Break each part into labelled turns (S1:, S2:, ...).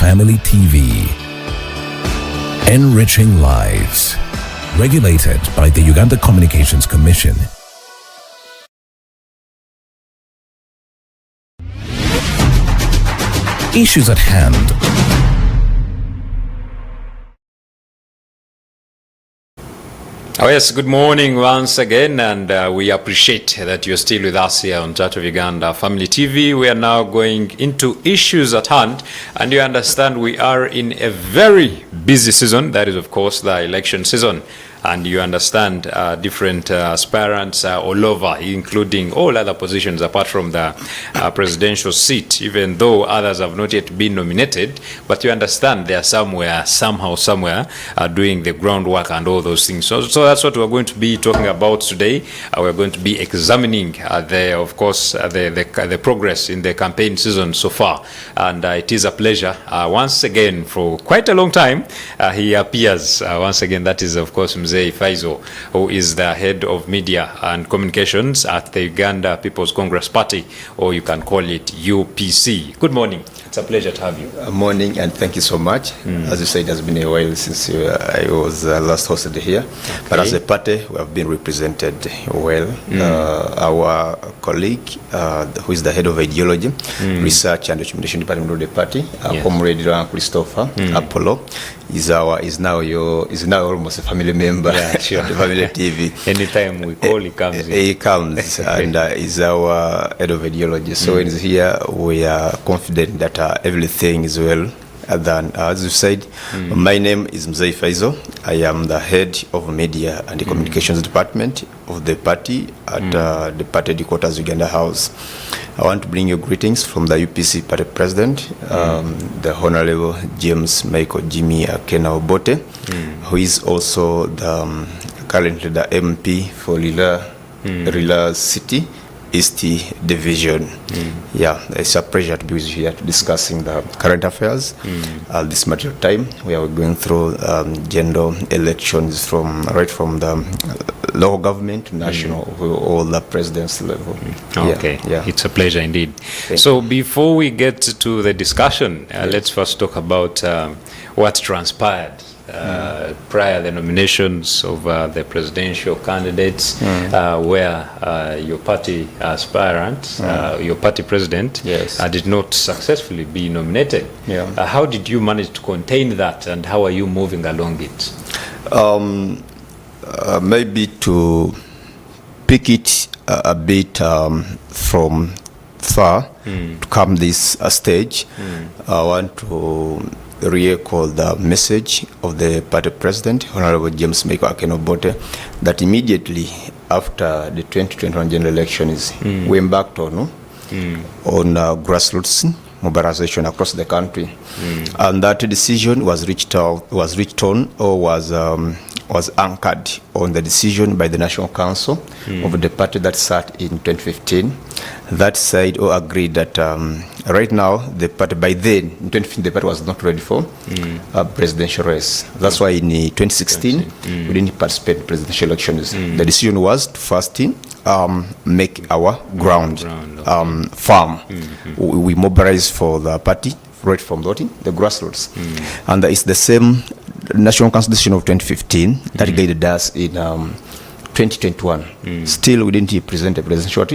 S1: Family TV. Enriching lives. Regulated by the Uganda Communications Commission. Issues at hand.
S2: Oh yes, good morning once again, and we appreciate that you're still with us here on Chat of Uganda Family TV. We are now going into issues at hand, and you understand we are in a very busy season. That is, of course, the election season. And you understand different aspirants all over, including all other positions apart from the presidential seat, even though others have not yet been nominated. But you understand they are somewhere, somewhere, doing the groundwork and all those things. So that's what we're going to be talking about today. We're going to be examining, the progress in the campaign season so far. And it is a pleasure, once again, for quite a long time, he appears. Once again, that is, of course, Mzee Faizo, who is the head of media and communications at the Uganda People's Congress Party, or you can call it UPC. Good morning. It's a pleasure to have you.
S3: Morning, and thank you so much. As you said, it has been a while since I was last hosted here. Okay. But as a party, we have been represented well. Our colleague, who is the head of ideology, research and documentation department of the party, Comrade Christopher Apollo, is now almost a family member.
S2: Yeah, sure.
S3: The family TV.
S2: Anytime we call, he comes.
S3: He comes and is our head of ideology. So when he's here, we are confident that everything is well. Then, as you said, my name is Mzee Faizo. I am the head of media and the communications department of the party at the party headquarters, Uganda House. I want to bring you greetings from the UPC party president, the Honorable James Michael Jimmy Akena Obote, who is also currently the MP for Lila City East Division. Yeah, it's a pleasure to be with you here discussing the current affairs. This matter of time, we are going through general elections right from the local government to national, all the president's level.
S2: Okay, it's a pleasure indeed. So before we get to the discussion, let's first talk about what transpired prior the nominations of the presidential candidates, where your party aspirant, your party president, did not successfully be nominated. How did you manage to contain that, and how are you moving along it?
S3: Maybe to pick it a bit from far to come this stage, I want to recall the message of the party president, Honorable James Michael Akena Obote, that immediately after the 2021 general elections, we embarked on grassroots mobilization across the country, and that decision was anchored on the decision by the National Council of the party that sat in 2015. That said or agreed that right now the party, by then in 2015 the party was not ready for a presidential race. That's why in 2016 we didn't participate in presidential elections. The decision was to first make our ground firm. We mobilized for the party right from voting, the grassroots, and it's the same National Constitution of 2015 that guided us in 2021. Still, we didn't present a presidential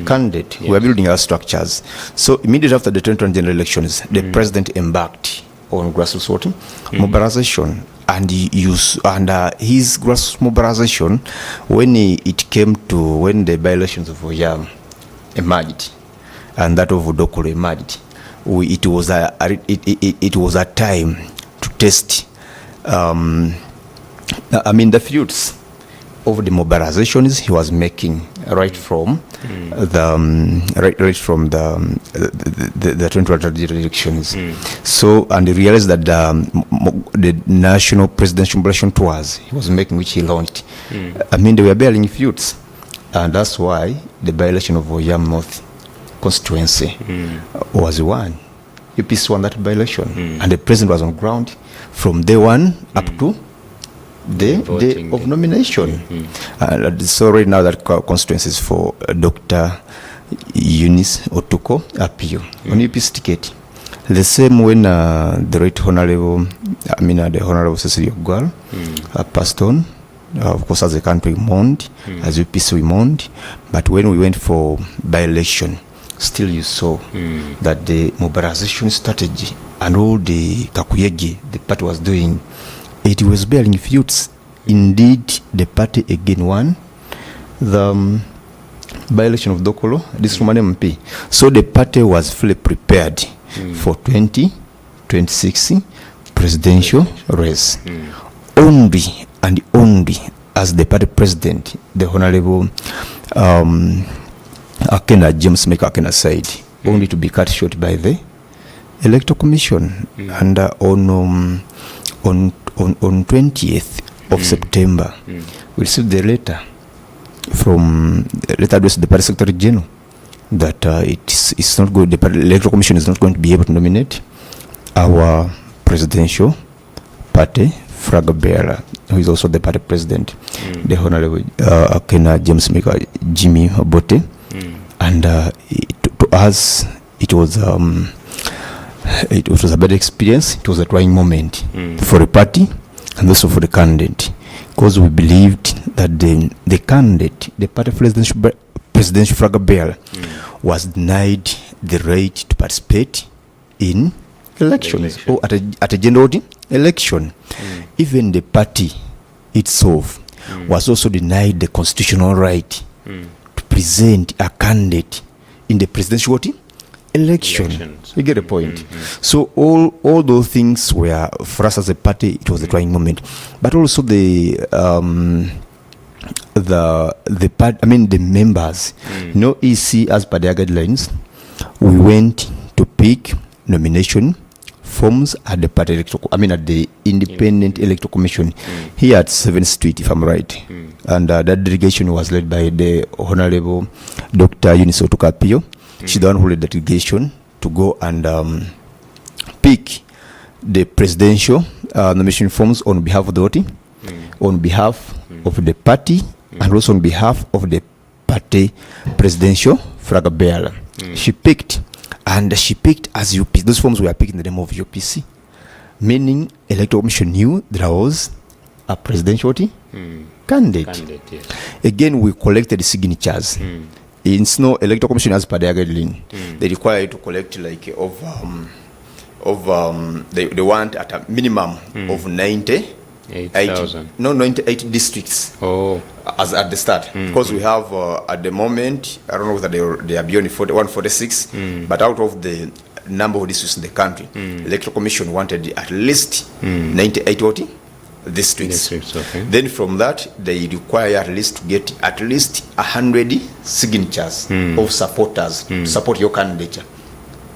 S3: candidate. We are building our structures. So immediately after the 2021 general elections, the president embarked on grassroots voting mobilization, and his grassroots mobilization, when when the by-elections of Oyam emerged and that of Odokolo emerged, it was a time to test the fruits of the mobilizations he was making right from the 2020 elections. So, and he realized that the national presidential mobilization tours he was making, which he launched, they were bearing fruits, and that's why the by-election of Oyam North constituency was won. UPC won that by-election, and the president was on ground from day one up to the day of nomination. So right now that constituency is for Dr. Eunice Otuko Apio on UPC ticket. The same when the right honorable, the honorable Cecilia Gwal passed on. Of course, as a country we mourned, as UPC we mourned, but when we went for by-election, still you saw that the mobilization strategy and all the kakuyegi the party was doing, it was bearing fruits. Indeed, the party again won the by-election of Dokolo, this Roman MP. So the party was fully prepared for 2026 presidential race. Only and only as the party president, the Honorable Akena, James Maker Akena said, only to be cut short by the Electoral Commission. And on 20th of September, we received the letter from letter addressed to the party secretary general that it's not good. The Electoral Commission is not going to be able to nominate our presidential party flag bearer, who is also the party president, the Honorable Akena James Maker Jimmy Obote. And to us, it was a bad experience. It was a trying moment for the party and also for the candidate, because we believed that the candidate, the party presidential flag bearer, was denied the right to participate in elections or at a general election. Even the party itself was also denied the constitutional right to present a candidate in the presidential election.
S2: Elections.
S3: You get the point. So all those things were, for us as a party, it was a trying moment. But also the members, no EC as per their guidelines, we went to pick nomination forms at the party at the Independent Electoral Commission here at 7th Street, if I'm right. And that delegation was led by the Honorable Dr. Eunice Otukapio. She's the one who led the delegation to go and pick the presidential nomination forms on behalf of the voting, on behalf of the party, and also on behalf of the party presidential flag bearer. She picked. And she picked as UPC. Those forms were picked in the name of UPC, meaning Electoral Commission knew there was a presidential candidate. Yes. Again, we collected signatures. In Snow Electoral Commission, as per their guideline, they require you to collect like they want at a minimum of 98 districts. As at the start, because we have at the moment, I don't know whether they are beyond 146, but out of the number of districts in the country, Electoral Commission wanted at least 98 districts. Okay. Then from that, they require at least to get at least 100 signatures of supporters to support your candidature,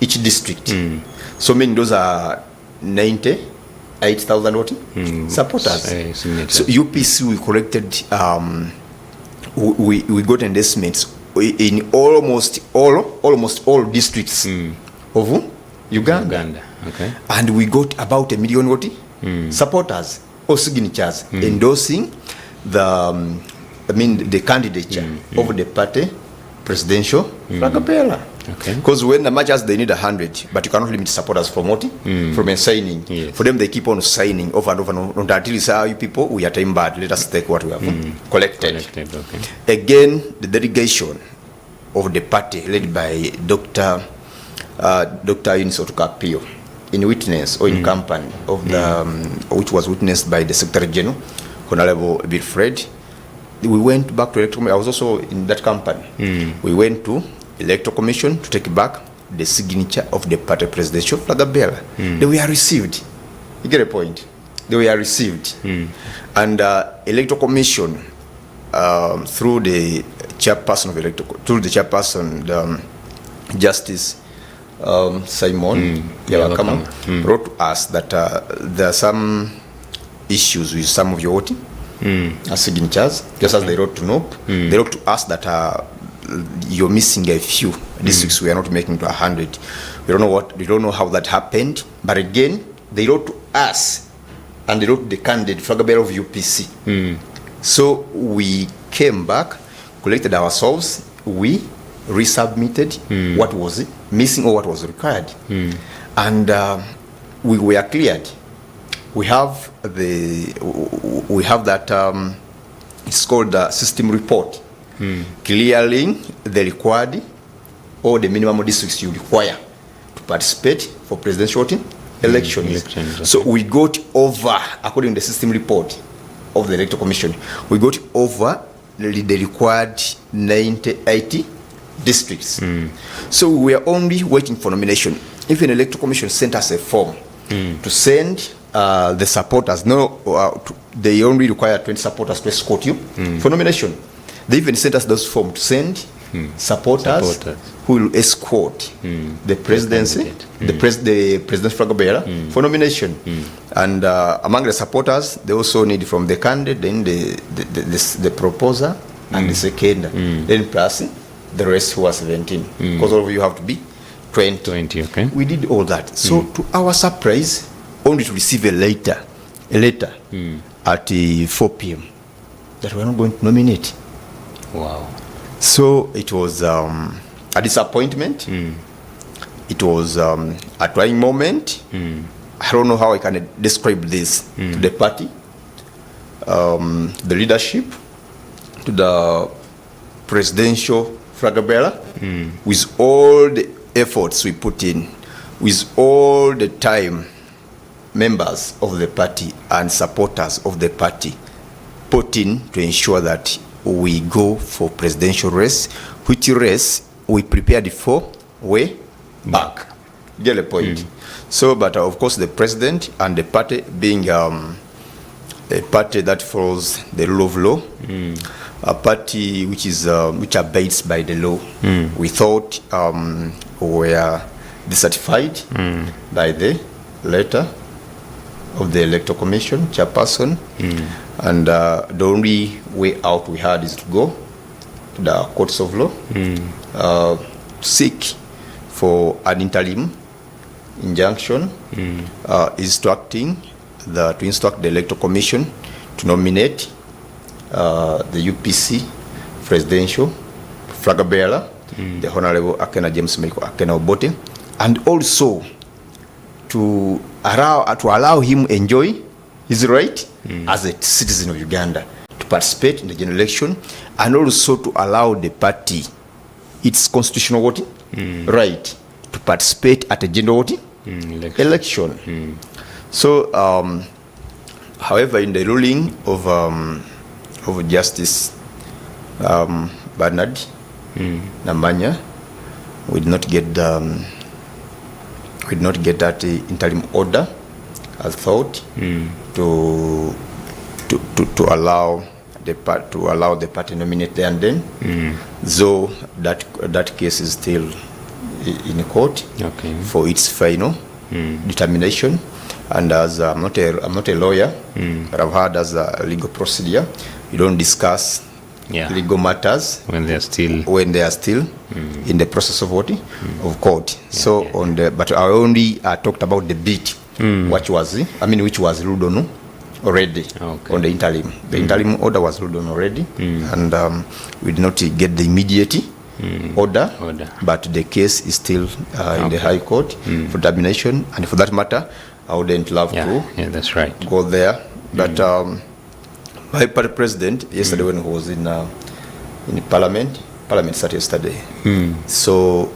S3: each district. So meaning those are 98,000 supporters. So UPC, we collected, we got endorsements in almost all districts of Uganda. Okay. And we got about 1 million supporters or signatures endorsing the candidature of the party presidential flag bearer. Because when the matches they need 100, but you cannot limit supporters from what? From signing. Yes. For them, they keep on signing over and over until you say, you people, we are time bad. Let us take what we have collected. Again, the delegation of the party led by Dr. Eunice Otukapio, in witness or in company of the which was witnessed by the Secretary General, Honorable Bill Fred. We went back to Electoral. I was also in that company. We went to Electoral Commission to take back the signature of the party presidential flag bearer. They were received. You get a point? They were received. And Electoral Commission, through the chairperson of Justice Simon Yawakama, wrote to us that there are some issues with some of your voting signatures, just as they wrote to NOP. They wrote to us that you're missing a few districts. We are not making to 100. We don't know how that happened. But again, they wrote to us and they wrote to the candidate flag bearer of UPC. So we came back, collected ourselves, we resubmitted what was missing or what was required. and we were cleared. We have that it's called the system report, clearing the required or the minimum districts you require to participate for presidential elections. So we got over, according to the system report of the Electoral Commission, we got over the required 80 districts. So we were only waiting for nomination. Even the Electoral Commission sent us a form to send the supporters. They only require 20 supporters to escort you for nomination. They even sent us those forms to send supporters who will escort the presidency, the president's flag bearer for nomination. And among the supporters, they also need from the candidate, then the proposer, and the second, then plus the rest who are 17. Because all of you have to be 20.
S2: Okay.
S3: We did all that. So to our surprise, only to receive a letter at 4 p.m. that we are not going to nominate.
S2: Wow.
S3: So it was a disappointment. It was a trying moment. I don't know how I can describe this to the party, the leadership, to the presidential flag bearer, with all the efforts we put in, with all the time members of the party and supporters of the party put in to ensure that we go for presidential race, which race we prepared for way back. Get the point? So, but of course the president and the party being a party that follows the rule of law, a party which abides by the law, we thought we were dissatisfied by the letter of the Electoral Commission chairperson, and the only way out we had is to go to the courts of law, seek for an interim injunction, is to instruct the Electoral Commission to nominate the UPC presidential flag bearer, the Honorable Akena James Meriko Akena Obote, and also to allow him enjoy his right as a citizen of Uganda to participate in the general election, and also to allow the party its constitutional voting right to participate at a general election. So, however, in the ruling of Justice Bernard Namanya, we did not get that interim order as thought to allow the party nominate there and then. So that case is still in court for its final determination. And as I'm not a lawyer, but I've heard as a legal procedure, you don't discuss legal matters
S2: when they are still
S3: in the process of voting of court. So but I only talked about the bit which was ruled on already on the interim. The interim order was ruled on already, and we did not get the immediate order, but the case is still in the High Court for determination. And for that matter, I wouldn't love to
S2: that's right.
S3: go there. But my party president yesterday, when he was in Parliament started yesterday. So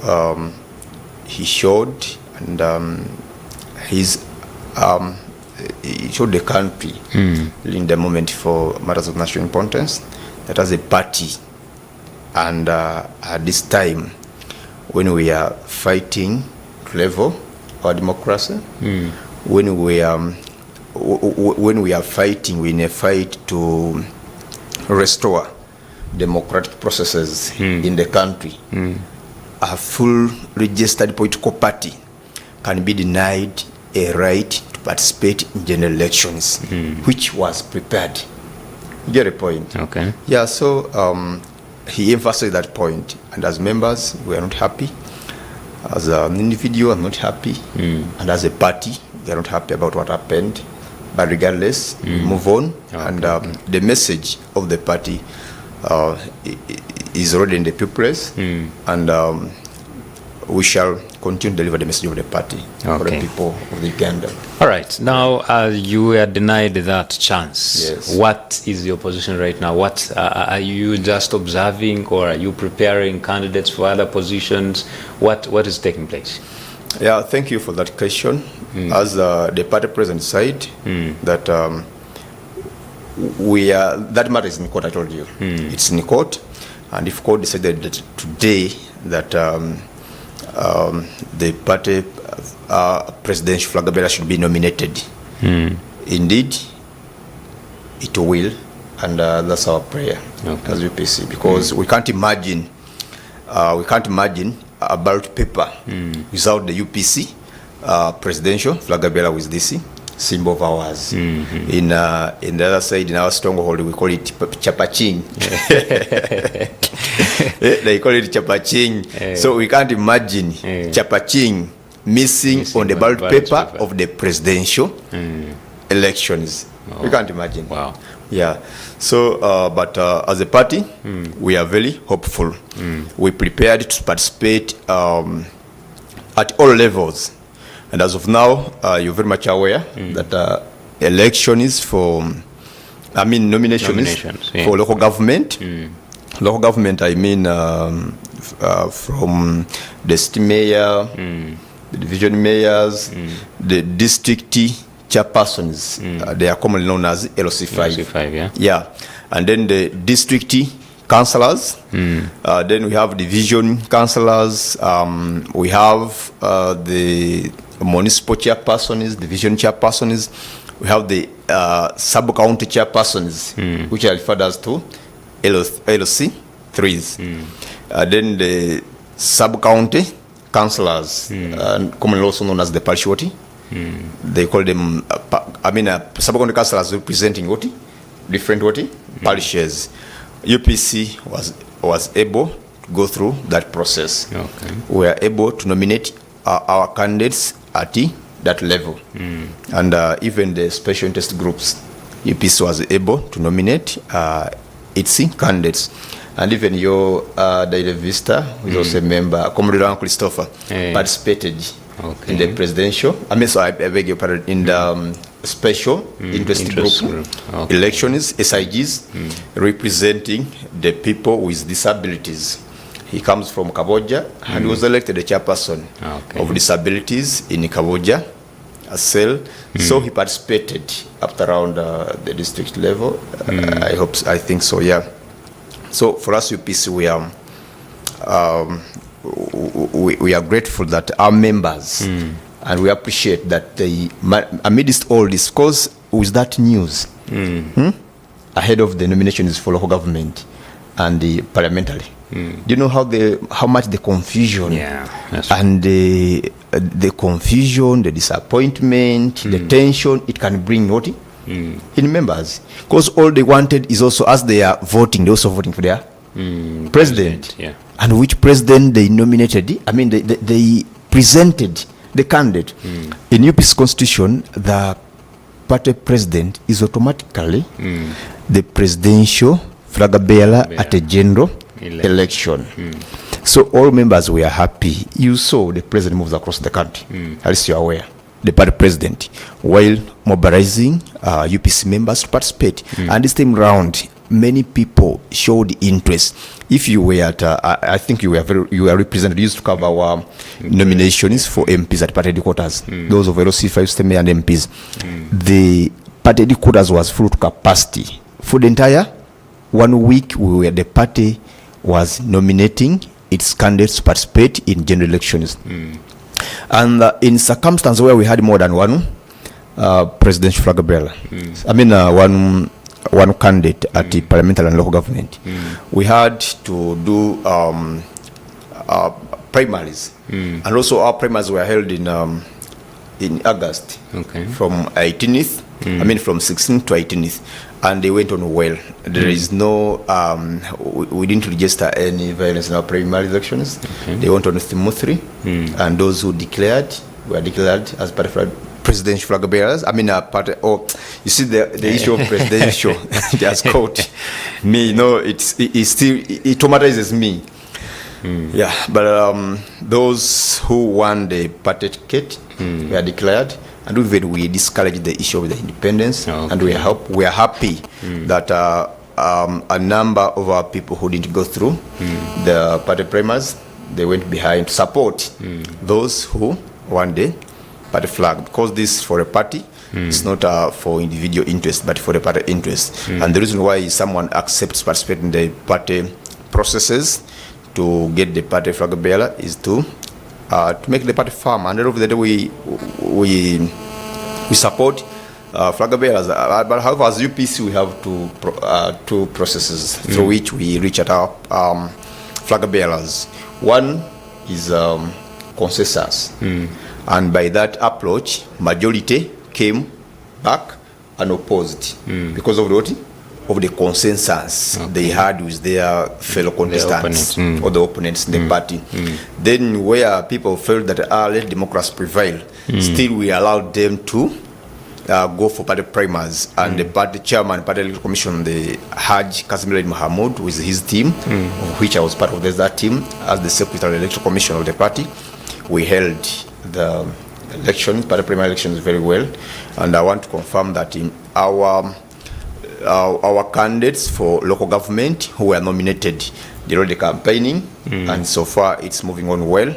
S3: he showed and he showed the country in the moment for matters of national importance that as a party, and at this time when we are fighting to level our democracy, when we are fighting, we're in a fight to restore democratic processes in the country, a full registered political party can be denied a right to participate in general elections, which was prepared. You get a point?
S2: Okay.
S3: Yeah, so he emphasized that point, and as members, we are not happy. As an individual, I'm not happy, and as a party, we are not happy about what happened. But regardless, we move on, and the message of the party is already in the people's, and we shall continue to deliver the message of the party for the
S2: Okay.
S3: people of Uganda.
S2: All right. Now, you were denied that chance.
S3: Yes.
S2: What is your position right now? What are you just observing, or are you preparing candidates for other positions? What is taking place?
S3: Yeah, thank you for that question. As the party president said, that that matter is in court. I told you, it's in court, and if court decided that today that the party presidential flag bearer should be nominated, indeed, it will, and that's our prayer as UPC, because we can't imagine a ballot paper without the UPC presidential flag bearer with this symbol of ours. In the other side, in our stronghold, we call it chapaching. They call it chapaching. So we can't imagine chapaching missing on the ballot paper of the presidential elections. We can't imagine.
S2: Wow.
S3: Yeah. So, but as a party, we are very hopeful. We prepared to participate at all levels. And as of now, you're very much aware that election is for, nominations
S2: yeah.
S3: for local government. Local government, I mean, from the city mayor, the division mayors, the district chairpersons. They are commonly known as LC5.
S2: LC5, yeah.
S3: Yeah. And then the district councillors. Then we have division councillors. We have the municipal chairpersons, division chairpersons. We have the sub-county chairpersons, which are referred as to LC3s. Then the sub-county councillors, commonly also known as the parishoti. They call them, sub-county councillors representing what? Different what? Parishes. UPC was able to go through that process.
S2: Okay.
S3: We are able to nominate our candidates at that level. And even the special interest groups, UPC was able to nominate its candidates. And even your Daily Vista, who is also a member, Comrade Christopher, participated in the presidential, I beg your pardon, in the special interest group elections, SIGs, representing the people with disabilities. He comes from Kaboja and was elected the chairperson of disabilities in Kaboja, a cell. So he participated up to around the district level. I think so, yeah. So for us, UPC, we are grateful that our members, and we appreciate that they, amidst all this, because with that news, ahead of the nominations for local government and the parliamentary, do you know how much the confusion and the confusion, the disappointment, the tension it can bring in members? Because all they wanted is also, as they are voting, they're also voting for their president. Yeah. And which president they nominated, they presented the candidate. In UP's constitution, the party president is automatically the presidential flag bearer at a general election. So all members were happy. You saw the president moves across the country, at least you're aware. The party president, while mobilizing UPC members to participate. And this time round, many people showed interest. If you were at, I think you were represented, used to cover our nominations for MPs at party headquarters, those of LC5 STEM and MPs. The party headquarters was full to capacity. For the entire 1 week, the party was nominating its candidates to participate in general elections. And in circumstances where we had more than one presidential flag bearer, one candidate at the parliamentary and local government, we had to do primaries, and also our primaries were held in August, from 18th, from 16th to 18th, and they went on well. There is no, we didn't register any violence in our primary elections. They went on smoothly, and those who declared were declared as part of presidential flag bearers. You see the issue of presidential just caught me. It traumatizes me. Yeah, but those who won the party ticket were declared, and even we discouraged the issue of the independence, and we are happy that a number of our people who didn't go through the party primaries, they went behind to support those who won the party flag, because this is for a party. It's not for individual interest, but for the party interest. And the reason why someone accepts participate in the party processes to get the party flag bearer is to make the party firm. And over the day we support flag bearers. But however, as UPC, we have two processes through which we reach at our flag bearers. One is consensus, and by that approach, majority came back and opposed because of the consensus they had with their fellow contestants or the opponents in the party. Then where people felt that let democracy prevail, still we allowed them to go for party primaries, and the party chairman, party electoral commission, the Haj Kazimir Mahamoud with his team, of which I was part of that team as the secretary of the electoral commission of the party, we held the elections, party primary elections very well, and I want to confirm that in our candidates for local government who were nominated, they're already campaigning, and so far it's moving on well.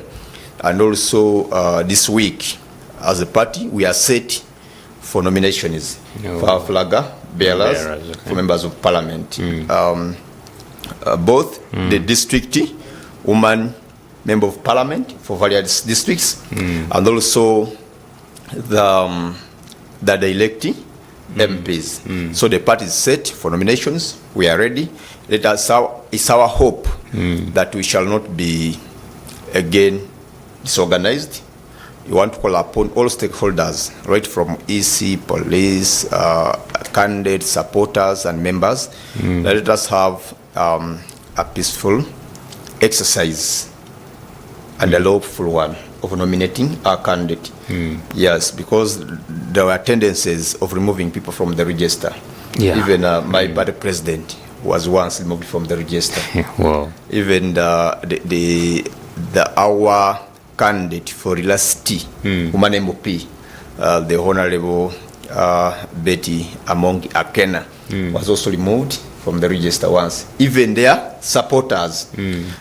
S3: And also this week, as a party, we are set for nominations for our flag bearers, for members of parliament. Both the district woman member of parliament for various districts, and also the elected MPs. So the party is set for nominations. We are ready. It's our hope that we shall not be again disorganized. We want to call upon all stakeholders, right from EC, police, candidates, supporters, and members. Let us have a peaceful exercise and a lawful one of nominating our candidate. Yes, because there were tendencies of removing people from the register. Even my party president was once removed from the register.
S2: Wow.
S3: Even our candidate for Elasty, woman MOP, the Honorable Betty Among Akena, was also removed from the register once, even their supporters.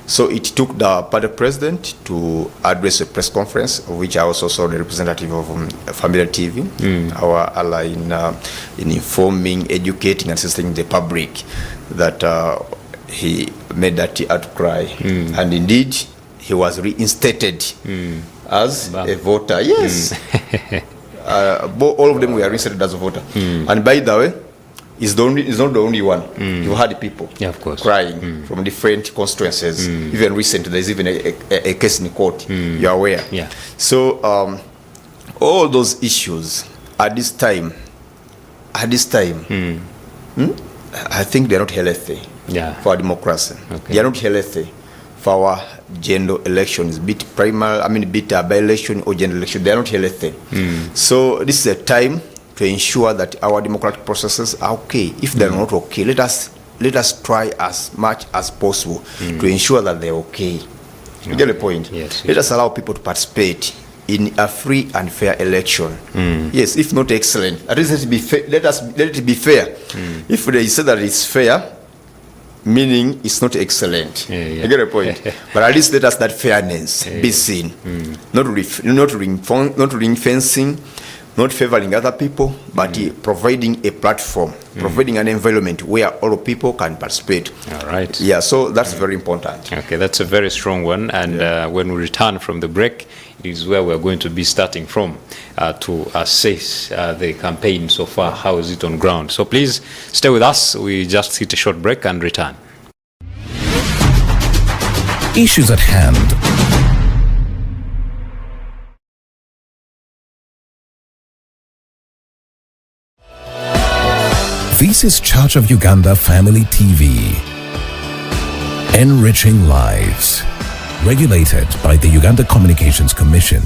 S3: So it took the party president to address a press conference, of which I was also the representative of Family TV, our ally in informing, educating, and assisting the public, that he made that outcry. And indeed, he was reinstated as a voter. Yes. All of them were reinstated as a voter. And by the way, is not the only one. You had people crying from different constituencies. Even recently, there's even a case in court. You're aware. So all those issues at this time, I think they're not healthy for our democracy. They are not healthy for our general elections, be it primary, be it by-election or general election. They are not healthy. So this is a time to ensure that our democratic processes are okay. If they're not okay, let us try as much as possible to ensure that they're okay. You get the point?
S2: Yes.
S3: Let us allow people to participate in a free and fair election. Yes, if not excellent, at least let it be fair. If they say that it's fair, meaning it's not excellent. You get the point? But at least let us that fairness be seen. Not ring fencing, not favoring other people, but providing a platform, providing an environment where all people can participate.
S2: All right.
S3: Yeah, so that's very important.
S2: Okay, that's a very strong one. And when we return from the break, it is where we're going to be starting from to assess the campaign so far. How is it on ground? So please stay with us. We just hit a short break and return.
S1: Issues at hand. This is Church of Uganda Family TV. Enriching lives. Regulated by the Uganda Communications Commission.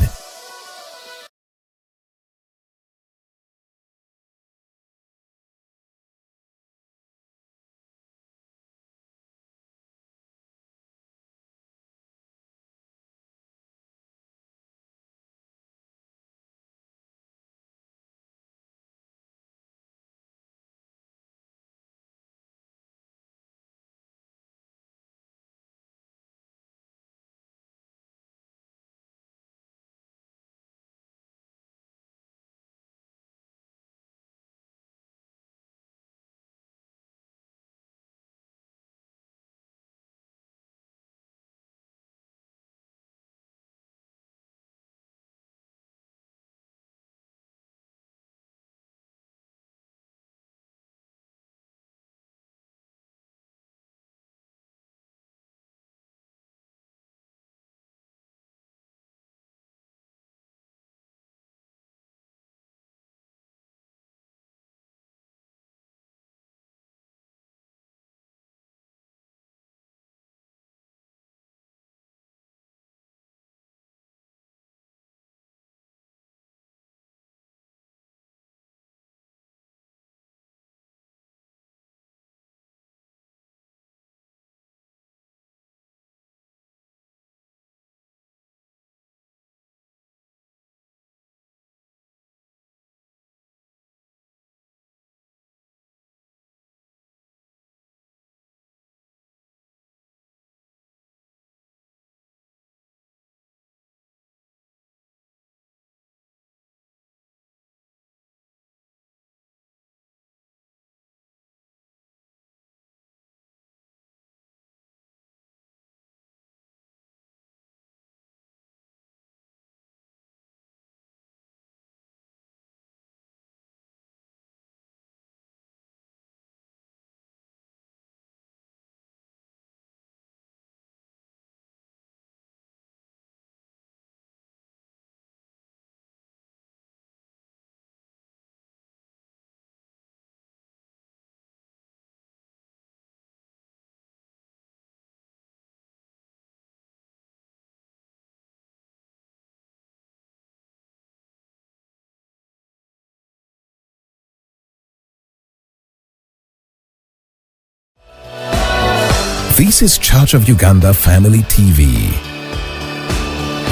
S1: This is Church of Uganda Family TV.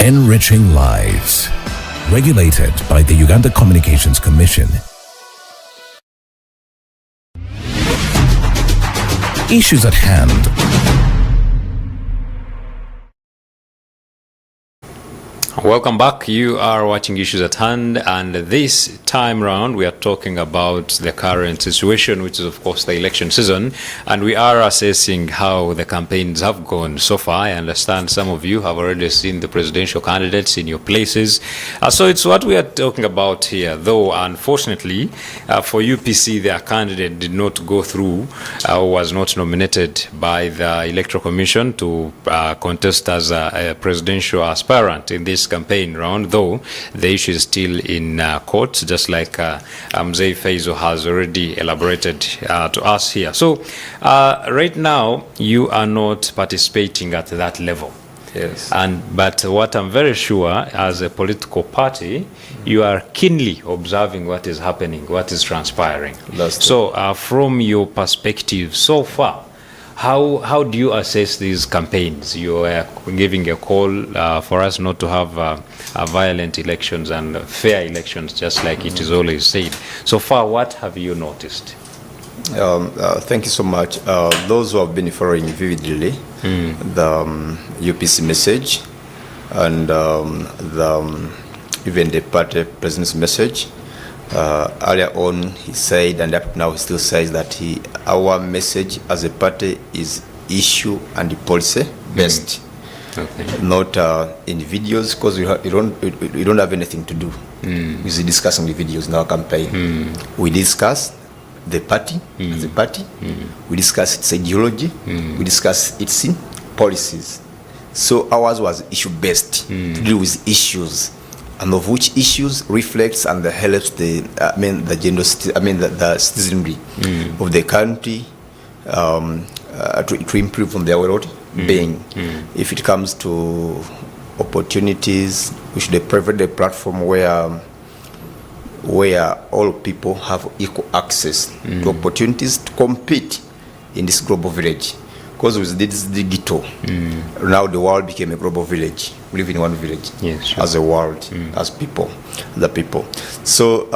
S1: Enriching lives. Regulated by the Uganda Communications Commission. Issues at hand.
S2: Welcome back. You are watching Issues at Hand, and this time round we are talking about the current situation, which is of course the election season, and we are assessing how the campaigns have gone so far. I understand some of you have already seen the presidential candidates in your places, so it's what we are talking about here, though unfortunately for UPC their candidate did not go through or was not nominated by the Electoral Commission to contest as a presidential aspirant in this campaign round, though the issue is still in court, just like Mzee Faizo has already elaborated to us here. So right now you are not participating at that level.
S3: Yes.
S2: But what I'm very sure, as a political party, you are keenly observing what is happening, what is transpiring. So from your perspective so far, how do you assess these campaigns? You are giving a call for us not to have violent elections and fair elections, just like it is always said. So far, what have you noticed?
S3: Thank you so much. Those who have been following vividly the UPC message and even the party president's message, earlier on he said, and up now he still says that our message as a party is issue and policy based, not in videos, because we don't have anything to do with discussing the videos in our campaign. We discuss the party as a party, we discuss its ideology, we discuss its policies. So ours was issue based, to deal with issues, and of which issues reflects and helps the citizenry of the country to improve on their well-being. If it comes to opportunities, we should provide a platform where all people have equal access to opportunities to compete in this global village. Because with this digital, now the world became a global village. We live in one village, as a world, as people, the people. So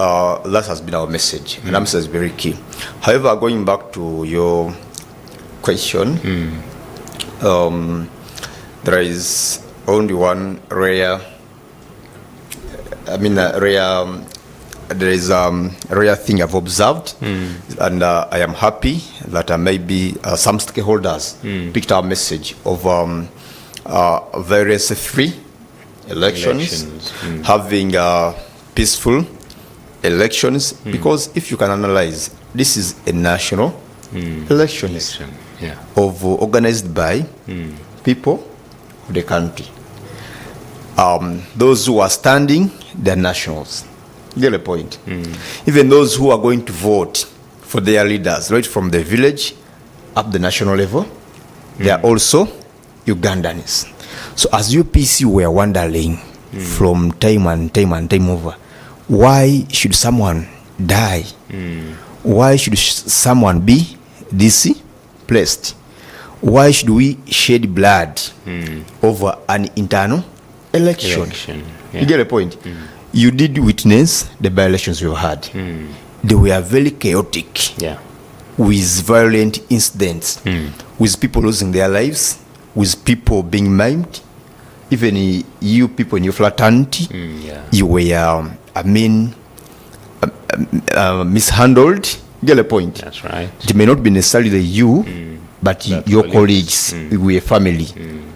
S3: that has been our message, and our message is very key. However, going back to your question, there is only one rare thing I've observed, and I am happy that maybe some stakeholders picked our message of various free elections. Having peaceful elections, because if you can analyze, this is a national election. Organized by people of the country. Those who are standing, they're nationals. Get the point. Even those who are going to vote for their leaders, right from the village up the national level, they are also Ugandans. So as UPC, we are wondering from time over, why should someone die? Why should someone be displaced? Why should we shed blood over an internal election? You get the point? You did witness the by-elections we've had. They were very chaotic, with violent incidents, with people losing their lives, with people being maimed. Even you people in your fraternity, you were, mishandled. You get the point?
S2: That's right.
S3: It may not be necessarily you, but your colleagues, we are family,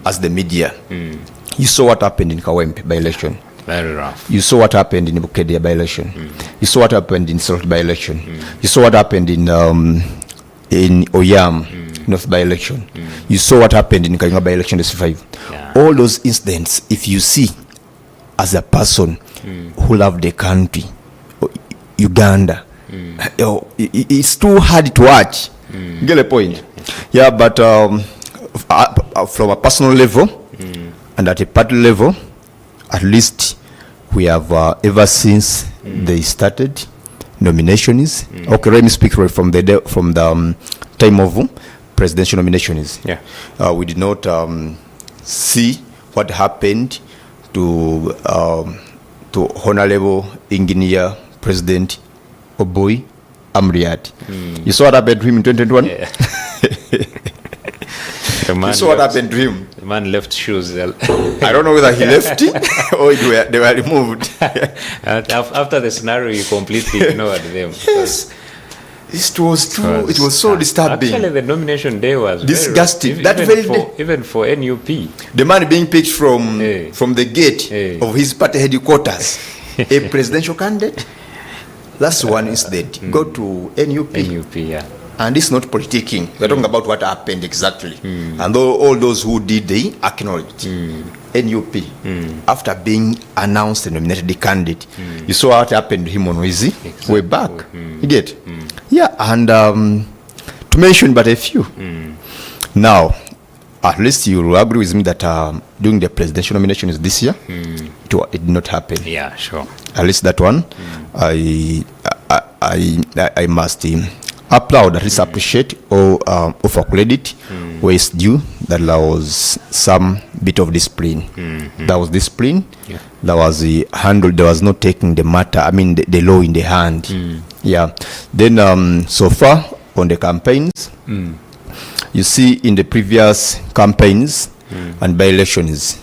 S3: as the media. You saw what happened in Kawempe by-election.
S2: Very rough.
S3: You saw what happened in Bukedia by-election. You saw what happened in Salt by-election. You saw what happened in Oyam North by-election. You saw what happened in Kayunga by-election S5. All those incidents, if you see as a person who loved the country, Uganda, it's too hard to watch. Get the point? But from a personal level and at a party level, at least we have ever since they started nominations. Okay, let me speak from the time of presidential nominations.
S2: Yeah.
S3: We did not see what happened to Honorable Engineer President Oboy Amriat. You saw what happened to him in 2021?
S2: Yeah.
S3: You saw what happened to him?
S2: The man left shoes.
S3: I don't know whether he left or they were removed.
S2: After the scenario, you completely ignored them.
S3: Yes. It was true. It was so disturbing.
S2: Actually, the nomination day was
S3: disgusting.
S2: Even for NUP.
S3: The man being picked from the gate of his party headquarters, a presidential candidate. That's one incident. Go to NUP.
S2: NUP, yeah.
S3: And it's not politicking. We're talking about what happened exactly. And all those who did, they acknowledged. NUP, after being announced and nominated the candidate, you saw what happened to him on Wizi. Exactly. Way back. You get? Yeah, and to mention but a few. Now, at least you will agree with me that during the presidential nominations this year, it did not happen.
S2: Yeah, sure.
S3: At least that one, I must applaud, at least appreciate, or offer credit where it's due, that there was some bit of discipline. There was discipline. Yeah. There was the handle. There was not taking the matter, the law in the hand. Yeah. Then so far on the campaigns, you see in the previous campaigns and by elections,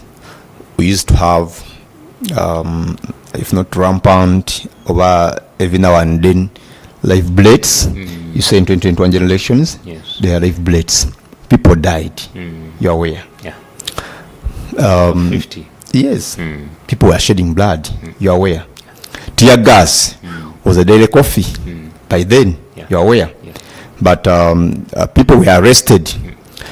S3: we used to have, if not rampant, over every now and then, live blades. You say in 2021 general elections,
S2: yes,
S3: there are live blades. People died. You're aware.
S2: Yeah.
S3: 50. Yes. People were shedding blood. You're aware. Tear gas was a daily coffee. By then, you're aware. Yeah. But people were arrested.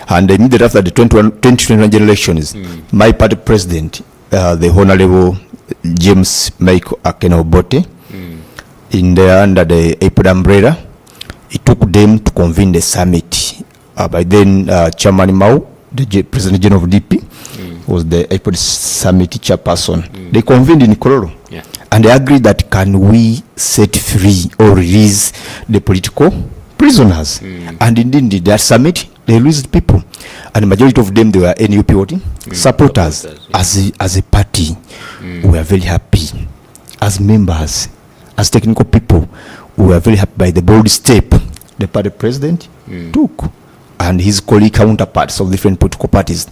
S3: And immediately after the 2021 general elections, my party president, the Honorable James Michael Akenobote, under the April umbrella, it took them to convene the summit. By then, Chairman Mao, the President General of DP, was the April summit chairperson. They convened in Kololo, and they agreed that can we set free or release the political prisoners. And indeed, that summit, they released people, and the majority of them, they were NUP supporters. As a party, we were very happy. As members, as technical people, we were very happy by the bold step the party president took and his colleague counterparts of different political parties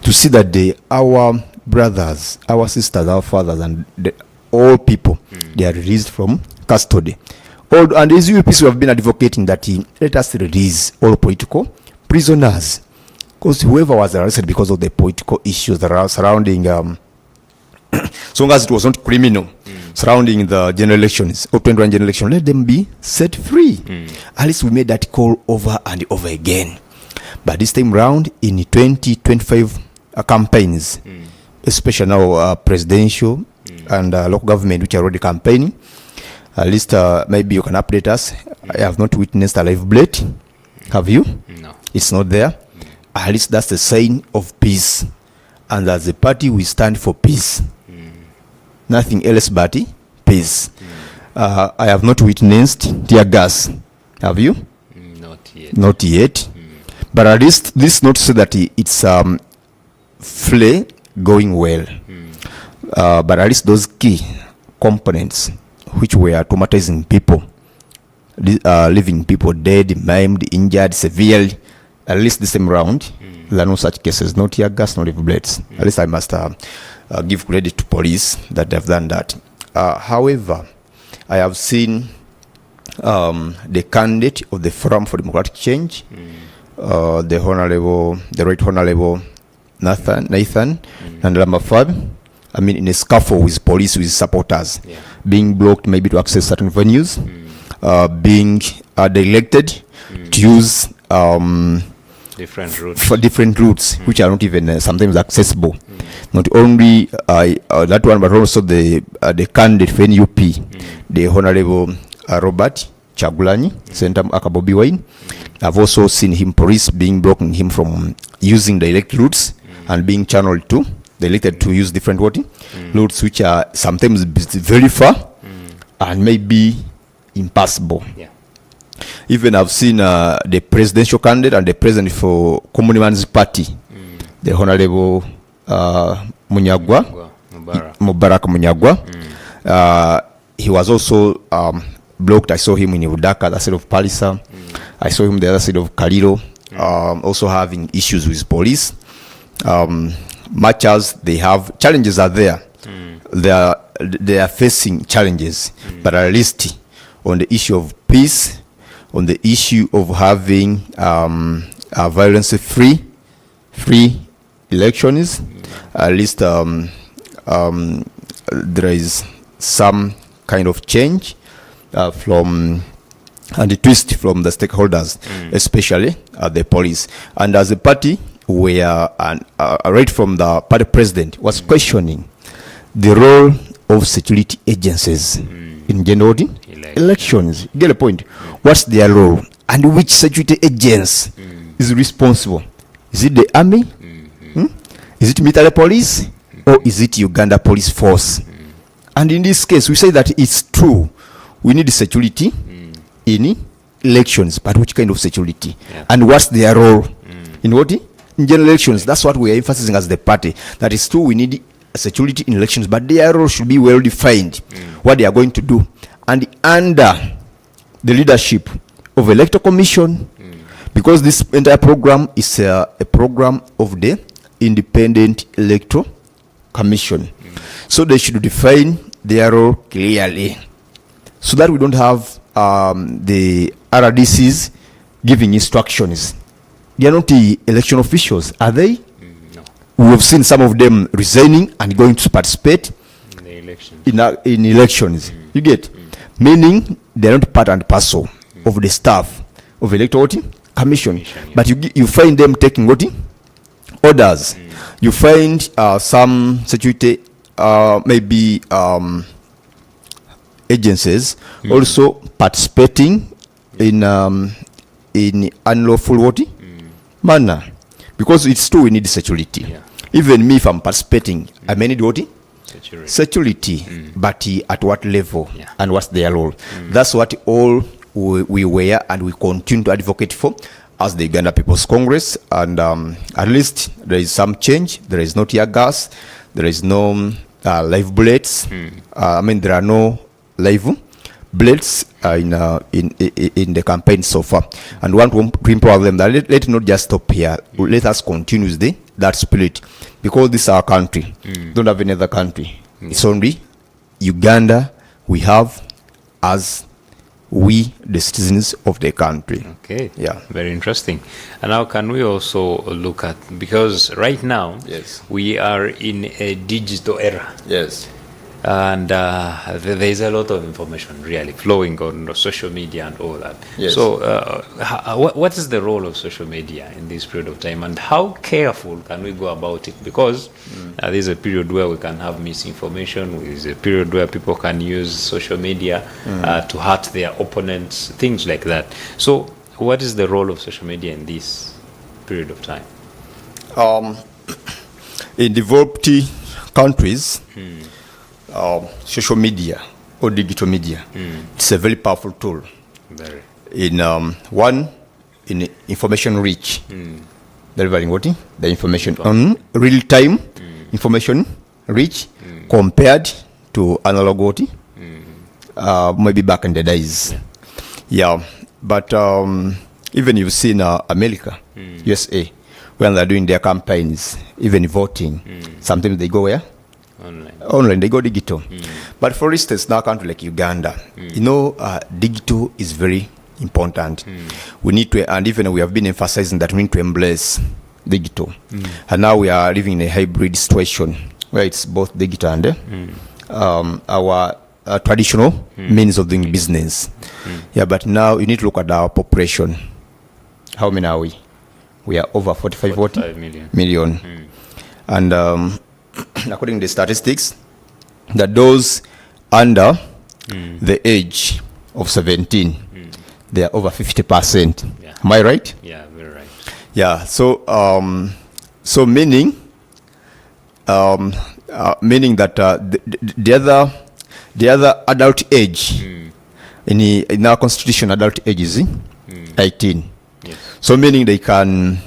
S3: to see that our brothers, our sisters, our fathers, and all people, they are released from custody. And as UPs, we have been advocating that let us release all political prisoners, because whoever was arrested because of the political issues that are surrounding, so long as it was not criminal, surrounding the general elections, or 21 general election, let them be set free. At least we made that call over and over again. But this time round, in 2025 campaigns, especially now presidential and local government, which are already campaigning, at least maybe you can update us. I have not witnessed a live blade. Have you?
S2: No.
S3: It's not there. At least that's the sign of peace. And as a party, we stand for peace. Nothing else but peace. I have not witnessed tear gas. Have you?
S2: Not yet.
S3: Not yet. But at least this not to say that it's flay going well. But at least those key components which were traumatizing people, leaving people dead, maimed, injured, severely, at least this time round, there are no such cases. No tear gas, no live blades. At least I must give credit to police that they've done that. However, I have seen the candidate of the Forum for Democratic Change, the Right Honorable Nathan Nandalama, in a scuffle with police, with supporters, being blocked maybe to access certain venues, being directed to use different routes which are not even sometimes accessible. Not only that one, but also the candidate for NUP, the Honorable Robert Chagulanyi, Senator Akabobi Wine. I've also seen him, police being blocking him from using the elected routes and being channeled to, they elected to use different routes which are sometimes very far and maybe impassable. Even I've seen the presidential candidate and the president for Common Man's Party, the Honorable Mubarak Munyagwa. He was also blocked. I saw him in Udaka, the side of Palisa. I saw him the other side of Kaliro, also having issues with police. Much as they have challenges are there, they are facing challenges, but at least on the issue of peace, on the issue of having violence-free elections, at least there is some kind of change from and the twist from the stakeholders, especially the police. And as a party, we are right from the party president was questioning the role of security agencies in general elections. Get a point? What's their role and which security agents is responsible? Is it the army? Is it military police? Or is it Uganda police force? And in this case, we say that it's true. We need security in elections, but which kind of security? And what's their role? In what? In general elections. That's what we are emphasizing as the party. That is true, we need security in elections, but their role should be well defined, what they are going to do. And under the leadership of Electoral Commission, because this entire program is a program of the Independent Electoral Commission. So they should define their role clearly, so that we don't have the RDCs giving instructions. They are not the election officials, are they?
S2: No.
S3: We have seen some of them resigning and going to participate
S2: In the elections.
S3: in elections. You get? Meaning they are not part and parcel of the staff of Electoral Commission. But you find them taking orders. You find some security maybe agencies also participating in unlawful manner, because it's true we need security. Even me, if I'm participating, I may need security, but at what level and what's their role? That's what all we were and we continue to advocate for as the Uganda People's Congress. And at least there is some change. There is no tear gas. There is no live bullets. I mean, there are no live bullets in the campaign so far. And want to empower them that let it not just stop here. Let us continue that spirit, because this is our country. Don't have any other country. It's only Uganda we have as we, the citizens of the country.
S2: Okay.
S3: Yeah.
S2: Very interesting. And now can we also look at, because right now we are in a digital era.
S3: Yes.
S2: And there's a lot of information really flowing on social media and all that.
S3: Yes.
S2: So what is the role of social media in this period of time, and how careful can we go about it? Because there's a period where we can have misinformation, there's a period where people can use social media to hurt their opponents, things like that. So what is the role of social media in this period of time?
S3: In developed countries, social media or digital media, it's a very powerful tool.
S2: Very.
S3: In information rich, delivering the information on real time, information rich compared to analog maybe back in the days. But even you've seen America, USA, when they're doing their campaigns, even voting, sometimes they go where? Online, they go digital. But for instance, in our country like Uganda, digital is very important. We need to, and even we have been emphasizing that we need to embrace digital. And now we are living in a hybrid situation where it's both digital and our traditional means of doing business. But now you need to look at our population. How many are we? We are over 45 million. And according to the statistics, that those under the age of 17, they are over 50%. Am I right?
S2: Yeah, very right.
S3: Yeah. So, meaning that the other adult age in our constitution, adult age is 18.
S2: Yes.
S3: So meaning they can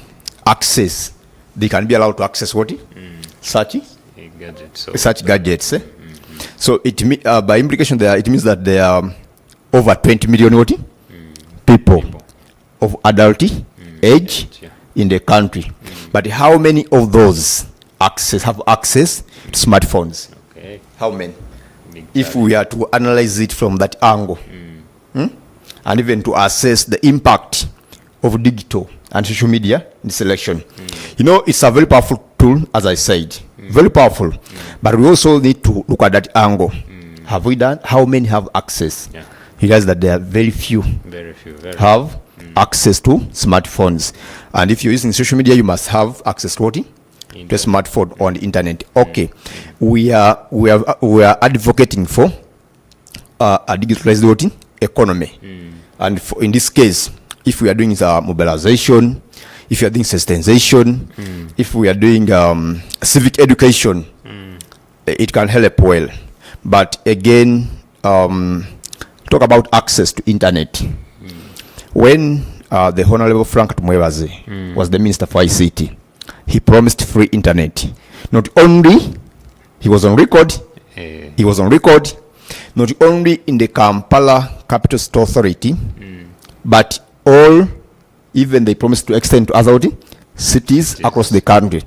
S3: be allowed to access what? Such
S2: Gadgets.
S3: such gadgets. So by implication there, it means that there are over 20 million what? People of adult age in the country. But how many of those have access to smartphones?
S2: Okay.
S3: How many?
S2: Big
S3: If we are to analyze it from that angle, and even to assess the impact of digital and social media in this election. It's a very powerful tool, as I said, very powerful. But we also need to look at that angle. Have we done? How many have access?
S2: Yeah.
S3: You guys, that there are very few have access to smartphones. And if you're using social media, you must have access to what? To a smartphone on the internet. Okay, we are advocating for a digitalized what? Economy. And in this case, if we are doing mobilization, if we are doing sensitization, if we are doing civic education, it can help well. But again, talk about access to internet. When the Honorable Frank Tumwebaze was the Minister for ICT, he promised free internet. Not only he was on record, not only in the Kampala Capital City Authority, but even they promised to extend to other cities across the country.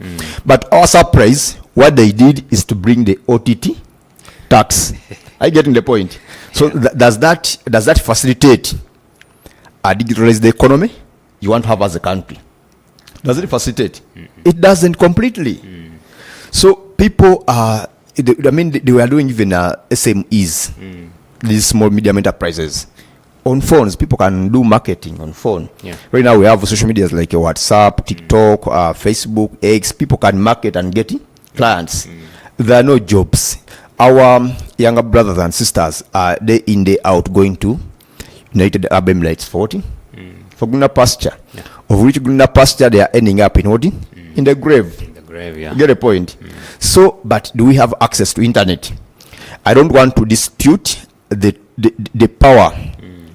S3: But our surprise, what they did is to bring the OTT tax. Are you getting the point? So does that facilitate a digitalized economy you want to have as a country? Does it facilitate? It doesn't completely. So people are, they were doing even SMEs, these small medium enterprises. On phones, people can do marketing on phone.
S2: Yeah.
S3: Right now we have social medias like WhatsApp, TikTok, Facebook, X. People can market and get clients. There are no jobs. Our younger brothers and sisters are day in, day out going to United Arab Emirates for greener pasture. Yeah. Of which greener pasture they are ending up in what? In the grave.
S2: In the grave, yeah.
S3: You get a point? So, but do we have access to internet? I don't want to dispute the power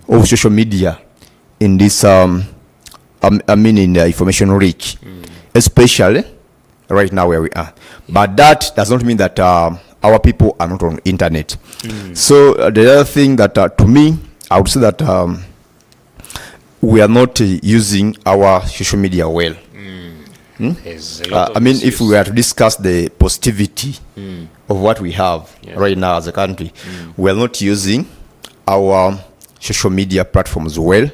S3: of social media in this in the information reach, especially right now where we are. But that does not mean that our people are not on internet. So the other thing that to me, I would say that we are not using our social media well. If we were to discuss the positivity of what we have right now as a country, we are not using our social media platforms well.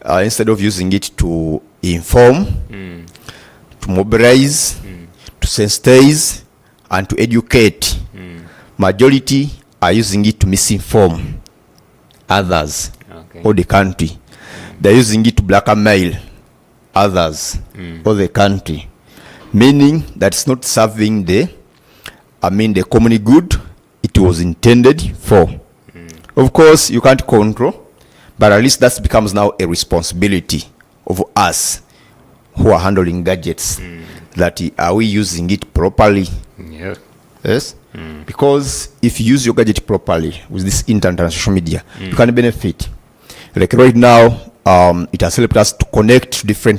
S3: Instead of using it to inform, to mobilize, to sensitize, and to educate, majority are using it to misinform others or the country. They're using it to blackmail others or the country, meaning that it's not serving the common good it was intended for. Of course, you can't control, but at least that becomes now a responsibility of us who are handling gadgets. That are we using it properly?
S2: Yeah.
S3: Yes. Because if you use your gadget properly with this internet and social media, you can benefit. Like right now, it has helped us to connect to different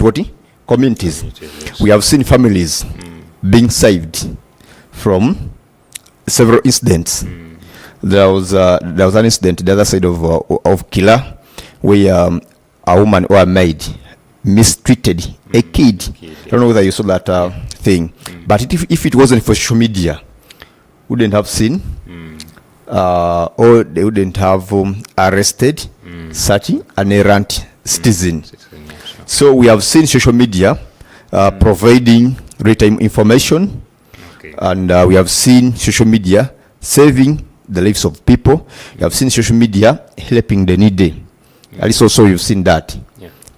S3: communities.
S2: Yes.
S3: We have seen families being saved from several incidents. There was an incident the other side of Kila where a woman or a maid mistreated a kid. I don't know whether you saw that thing. But if it wasn't for social media, wouldn't have seen or they wouldn't have arrested such an errant citizen. So we have seen social media providing real-time information, and we have seen social media saving the lives of people. You have seen social media helping the needy. At least also you've seen that.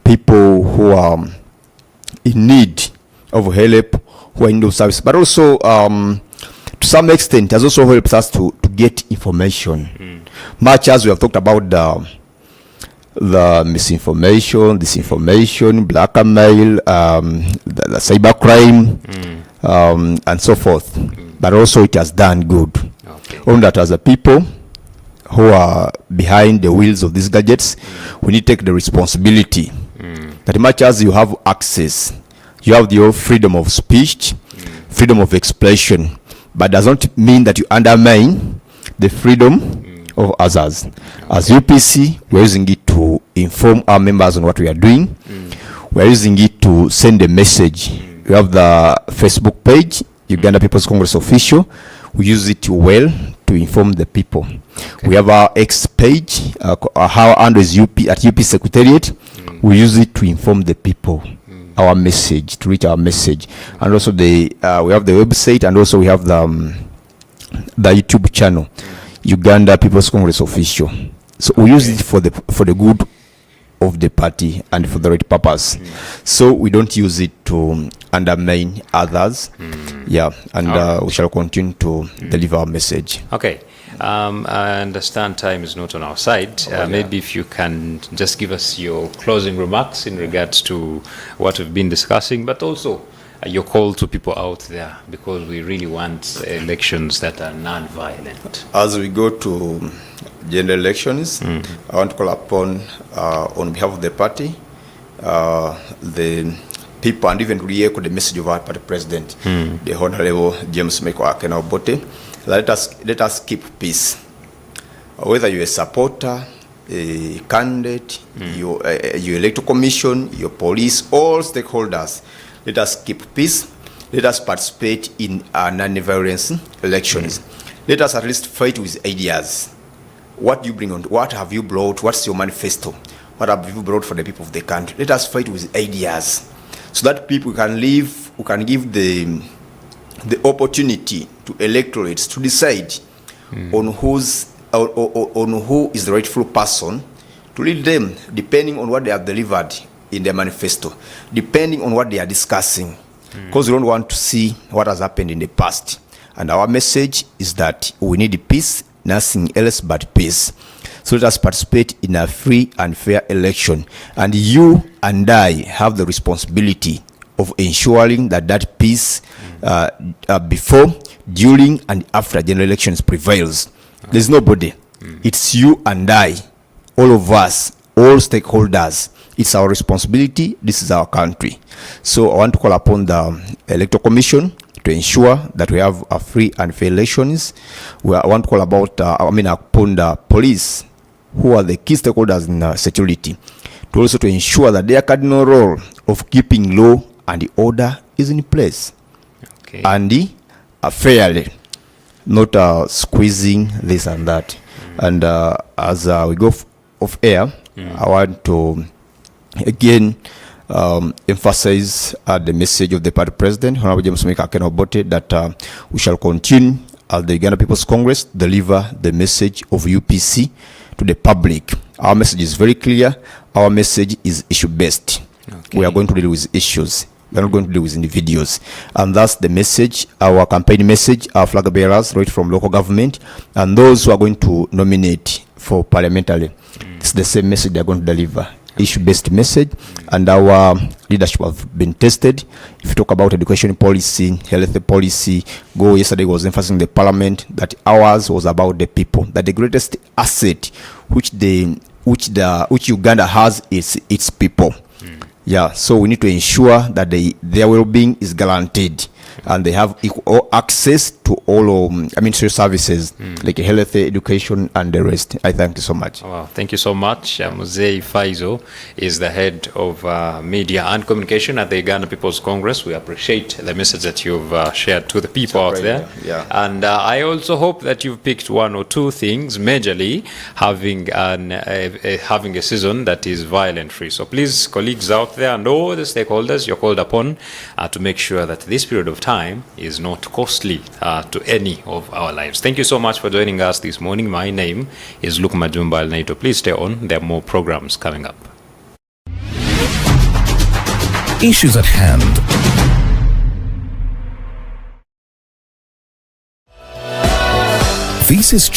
S3: People who are in need of help, who are in need of service. But also, to some extent, it has also helped us to get information. Much as we have talked about the misinformation, disinformation, blackmail, the cybercrime, and so forth. But also it has done good. On that, as a people who are behind the wheels of these gadgets, we need to take the responsibility that much as you have access, you have your freedom of speech, freedom of expression, but does not mean that you undermine the freedom of others. As UPC, we're using it to inform our members on what we are doing. We're using it to send a message. We have the Facebook page, Uganda People's Congress Official. We use it well to inform the people. We have our X page, our handle is at UP Secretariat. We use it to inform the people our message, to reach our message. And also we have the website, and also we have the YouTube channel, Uganda People's Congress Official. So we use it for the good of the party and for the right purpose. So we don't use it to undermine others. Yeah, and we shall continue to deliver our message.
S2: Okay. I understand time is not on our side. Maybe if you can just give us your closing remarks in regards to what we've been discussing, but also your call to people out there, because we really want elections that are non-violent.
S3: As we go to general elections, I want to call upon, on behalf of the party, the people, and even re-echo the message of our party president, the Honorable James Meko Akena-Obote. Let us keep peace. Whether you're a supporter, a candidate, your electoral commission, your police, all stakeholders, let us keep peace. Let us participate in non-violence elections. Let us at least fight with ideas. What you bring on? What have you brought? What's your manifesto? What have you brought for the people of the country? Let us fight with ideas, so that people can live. We can give the opportunity to electorates to decide on who is the rightful person to lead them, depending on what they have delivered in their manifesto, depending on what they are discussing, because we don't want to see what has happened in the past. And our message is that we need peace, nothing else but peace. So let us participate in a free and fair election, and you and I have the responsibility of ensuring that peace before, during, and after general elections prevails. There's nobody. It's you and I, all of us, all stakeholders. It's our responsibility. This is our country. So I want to call upon the Electoral Commission to ensure that we have a free and fair elections. I want to call upon the police, who are the key stakeholders in security, to also to ensure that their cardinal role of keeping law and the order is in place, and fairly, not squeezing this and that. And as we go off air, I want to again emphasize the message of the party president, Honorable James Akena-Obote, that we shall continue as the Uganda People's Congress deliver the message of UPC to the public. Our message is very clear. Our message is issue-based. We are going to deal with issues. We're not going to deal with individuals. And that's the message, our campaign message, our flag bearers, right from local government, and those who are going to nominate for parliamentary. It's the same message they're going to deliver. Issue-based message, and our leadership have been tested. If you talk about education policy, health policy, yesterday was emphasizing the parliament that ours was about the people, that the greatest asset which Uganda has is its people. Yeah, so we need to ensure that their well-being is guaranteed, and they have equal access to all social services like health, education, and the rest. I thank you so much.
S2: Wow, thank you so much. Mzee Faizo is the head of media and communication at the Uganda People's Congress. We appreciate the message that you've shared to the people out there.
S3: Yeah.
S2: And I also hope that you've picked one or two things, majorly having a season that is violent-free. So please, colleagues out there and all the stakeholders, you're called upon to make sure that this period of time is not costly to any of our lives. Thank you so much for joining us this morning. My name is Luke Majumba Naito. Please stay on. There are more programs coming up.
S1: Issues at hand. This is